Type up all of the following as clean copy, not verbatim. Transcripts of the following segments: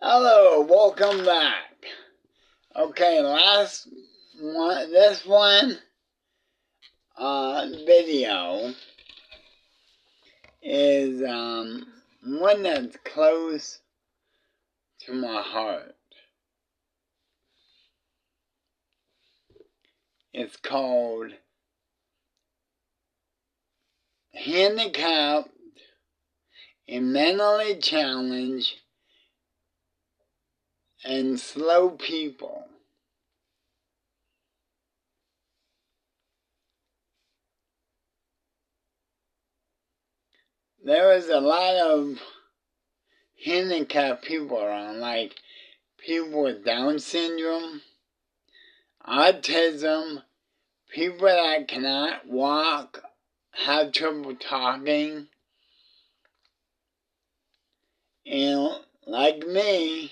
Hello, welcome back. Okay, this video is one that's close to my heart. It's called Handicap and Mentally Challenged and Slow People. There is a lot of handicapped people around, like people with Down syndrome, autism, people that cannot walk, have trouble talking, and like me,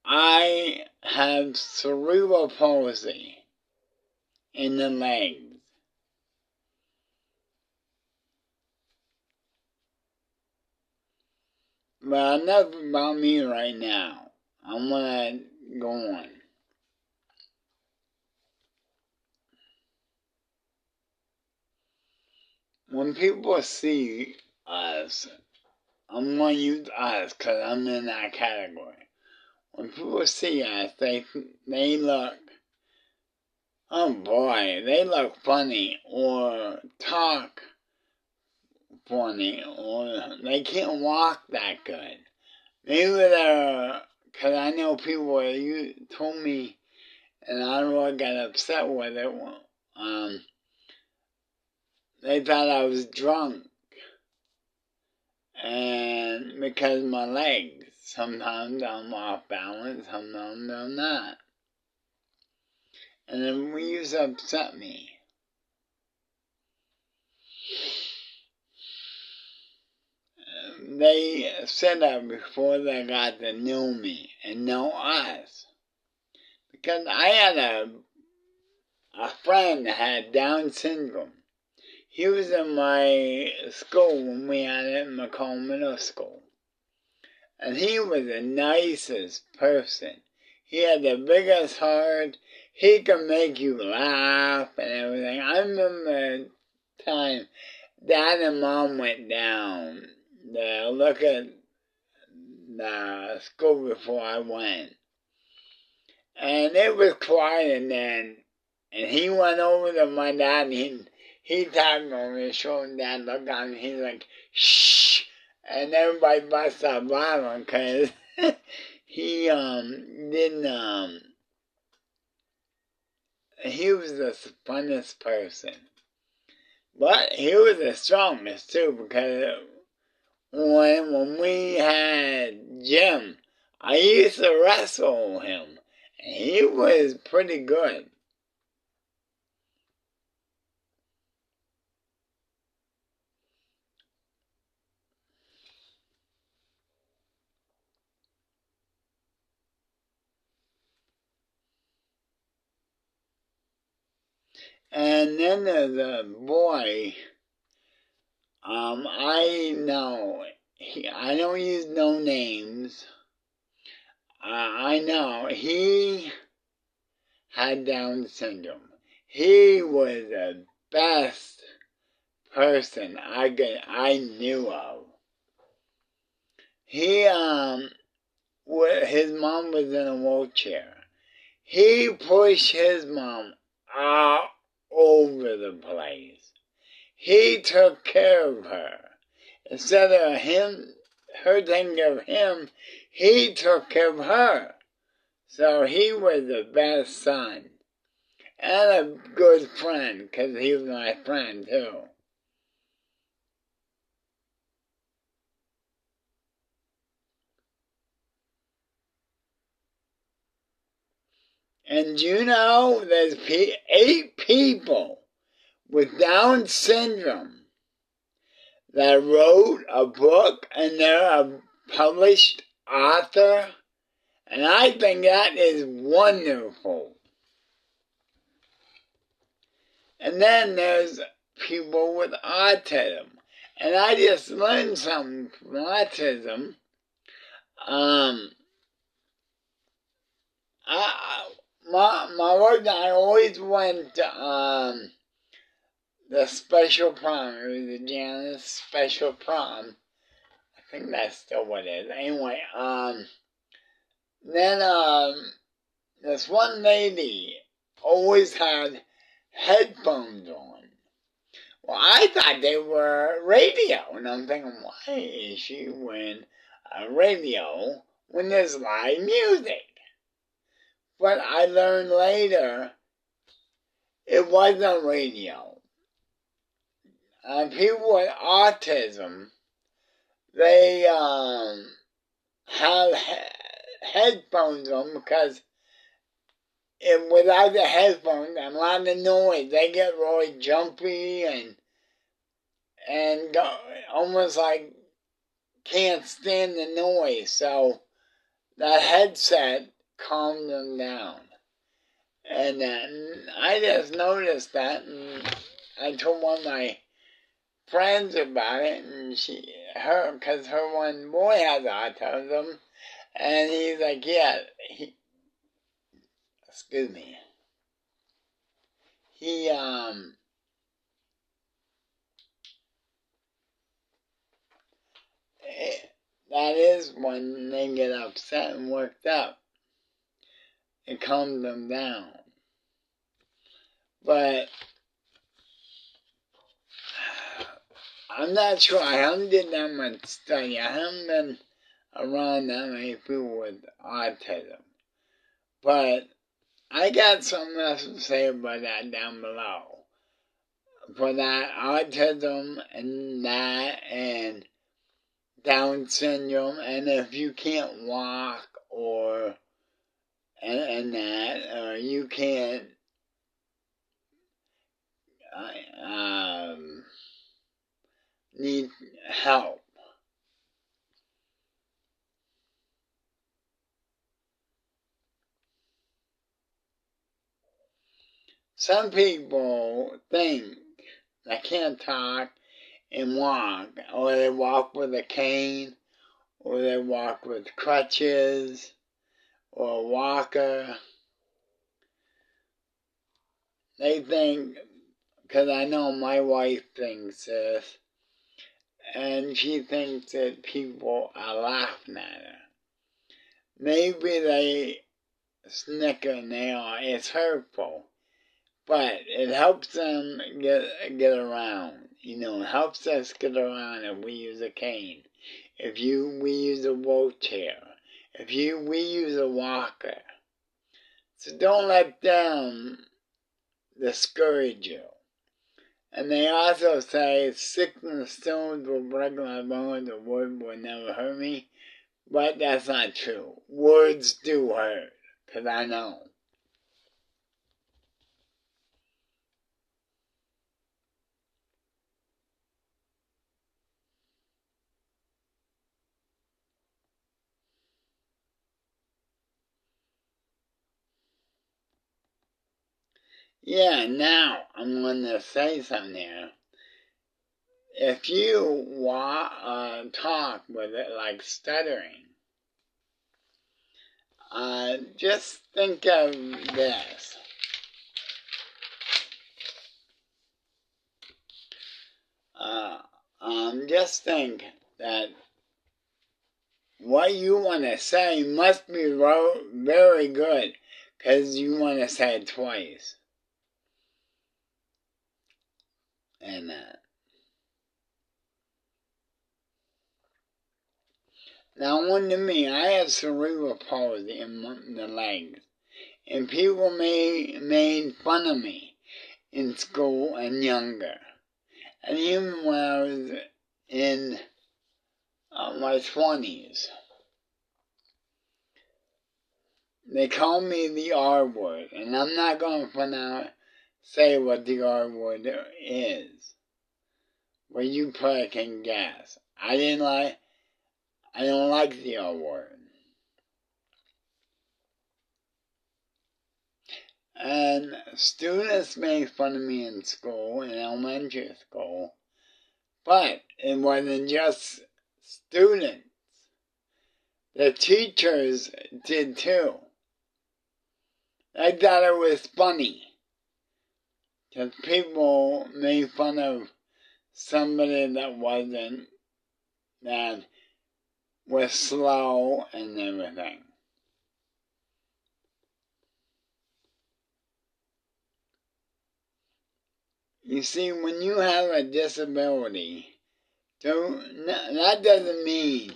I have cerebral palsy in the legs. But enough about me right now. I'm gonna go on. When people see us, I'm gonna use us because I'm in that category. When people see us, they look, oh boy, they look funny or talk funny or they can't walk that good. Maybe they're, because I know people you told me, and I don't really got upset with it. They thought I was drunk. And because my legs, sometimes I'm off balance, sometimes I'm not. And it used to upset me. They said that before they got to know me and know us. Because I had a friend that had Down syndrome. He was in my school when we had it in McCall Middle School. And he was the nicest person. He had the biggest heart. He could make you laugh and everything. I remember the time Dad and Mom went down to look at the school before I went. And it was quiet and then, and he went over to my dad and he tapped on his shoulder and Dad looked at him and he's like, shh. And everybody busted up laughing because he he was the funnest person. But he was the strongest too, because when we had Jim, I used to wrestle him. And he was pretty good. And then there's a boy, I know, I don't use no names. I know, he had Down syndrome. He was the best person I knew of. His mom was in a wheelchair. He pushed his mom all over the place. He took care of her. Instead of her taking care of him, he took care of her. So he was the best son. And a good friend, because he was my friend too. And you know, there's 8 people with Down syndrome that wrote a book and they're a published author. And I think that is wonderful. And then there's people with autism. And I just learned something from autism. Um, my work, I always went to, the special prom. It was the Janice special prom. I think that's still what it is. Anyway, then, this one lady always had headphones on. Well, I thought they were radio, and I'm thinking, why is she wearing a radio when there's live music? But I learned later it wasn't radio. People with autism, they have headphones on because without the headphones and a lot of noise, they get really jumpy and go, almost like can't stand the noise. So that headset calmed them down. And I just noticed that, and I told one of my friends about it, and because her one boy has autism, and he's like, yeah, excuse me, he, that is when they get upset and worked up. It calms them down. But I'm not sure. I haven't did that much study. I haven't been around that many people with autism. But I got something else to say about that down below. For that autism and Down syndrome, and if you can't walk and you can't need help. Some people think they can't talk and walk, or they walk with a cane, or they walk with crutches, or a walker. They think, because I know my wife thinks this, and she thinks that people are laughing at her. Maybe they snicker and it's hurtful, but it helps them get around. You know, it helps us get around if we use a cane. We use a wheelchair. We use a walker. So don't let them discourage you. And they also say, sticks and stones will break my bones, a word will never hurt me. But that's not true. Words do hurt, because I know. Yeah, now I'm going to say something here. If you talk with it like stuttering, just think of this. Just think that what you want to say must be very good, because you want to say it twice. And now, on to me, I have cerebral palsy in the legs, and people made fun of me in school and younger. And even when I was in my 20s, they called me the R word, and I'm not going to say what the R word is, but you probably can guess. I don't like the R word. And students made fun of me in school, in elementary school, but it wasn't just students. The teachers did too. I thought it was funny. Because people made fun of somebody that was slow and everything. You see, when you have a disability, that doesn't mean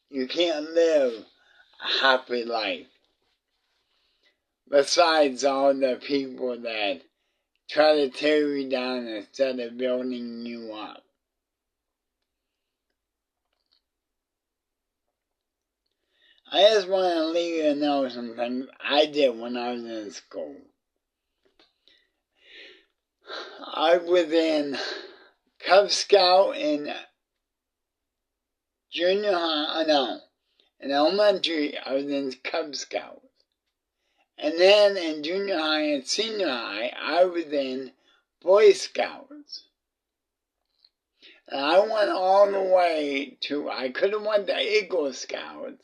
you can't live a happy life. Besides all the people that try to tear you down instead of building you up. I just want to let you know some things I did when I was in school. I was in Cub Scout in junior high, in elementary I was in Cub Scout. And then in junior high and senior high, I was in Boy Scouts. And I went all the way I could have went to Eagle Scouts,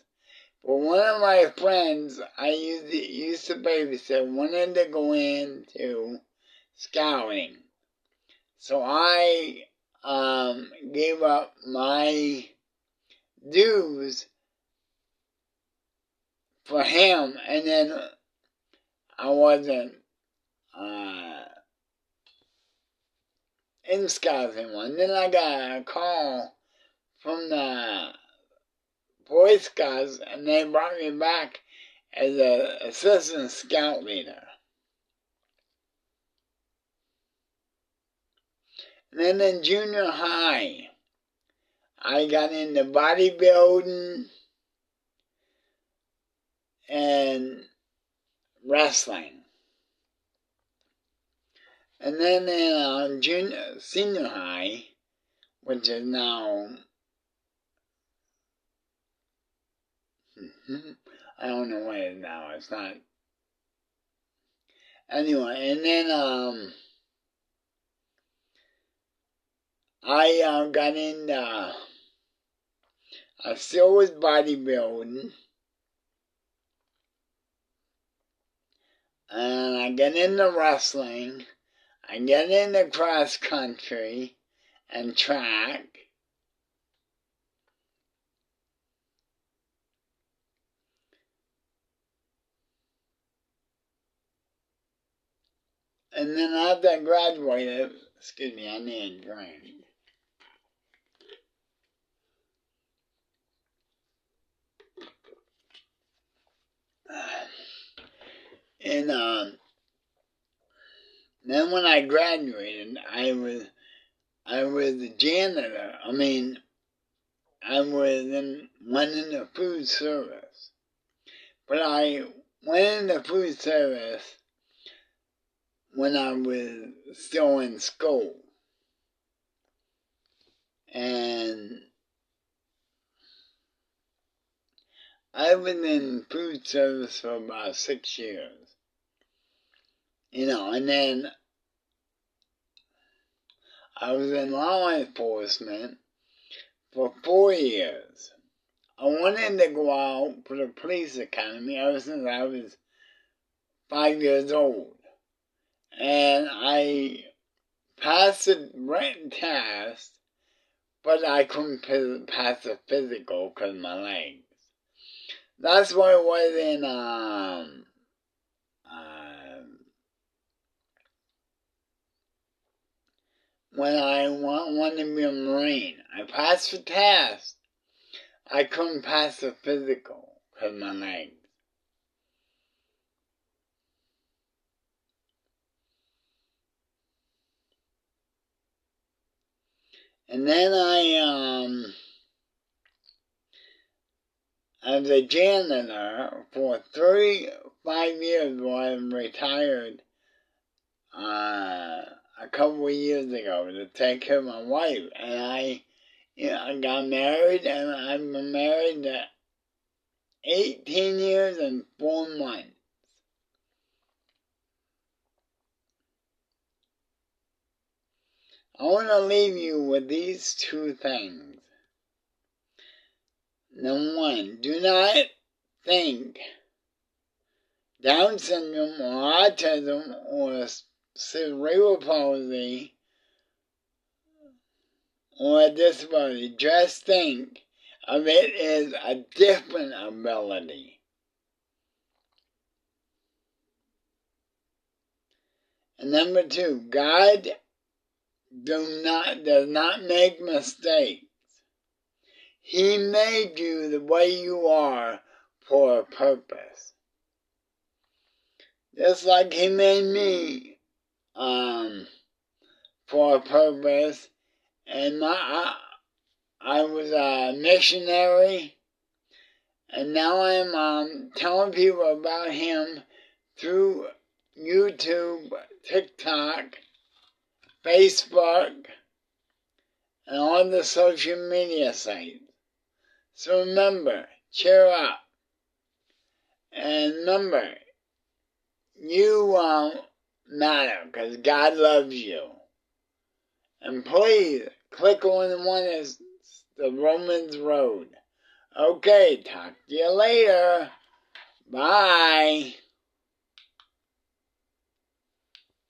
but one of my friends I used to babysit wanted to go into scouting. So I gave up my dues for him, and then I wasn't in scouts anymore. And then I got a call from the Boy Scouts, and they brought me back as an assistant scout leader. And then in junior high, I got into bodybuilding and wrestling. And then in senior high, which is now, I don't know what it is now, it's not. Anyway, and then I got into, I still was bodybuilding, and I got into wrestling, I got into cross country and track. And then after I graduated, excuse me, I need a drink. And then when I graduated, I was a janitor. I went into food service. But I went into food service when I was still in school. And I was in food service for about 6 years. And then I was in law enforcement for 4 years. I wanted to go out for the police academy ever since I was 5 years old. And I passed the written test, but I couldn't pass the physical because of my legs. That's what it was in when I wanted to be a Marine. I passed the test. I couldn't pass the physical because of my legs. And then I was a janitor for 35 years while I retired a couple of years ago to take care of my wife. And I got married, and I've been married 18 years and 4 months. I want to leave you with these two things. Number one, do not think Down syndrome or autism or cerebral palsy or a disability. Just think of it as a different ability. And number two, God does not make mistakes. He made you the way you are for a purpose. Just like He made me for a purpose. And I was a missionary. And now I'm telling people about Him through YouTube, TikTok, Facebook, and all the social media sites. So remember, cheer up. And remember, you matter because God loves you. And please, click on the one that's the Romans Road. Okay, talk to you later. Bye.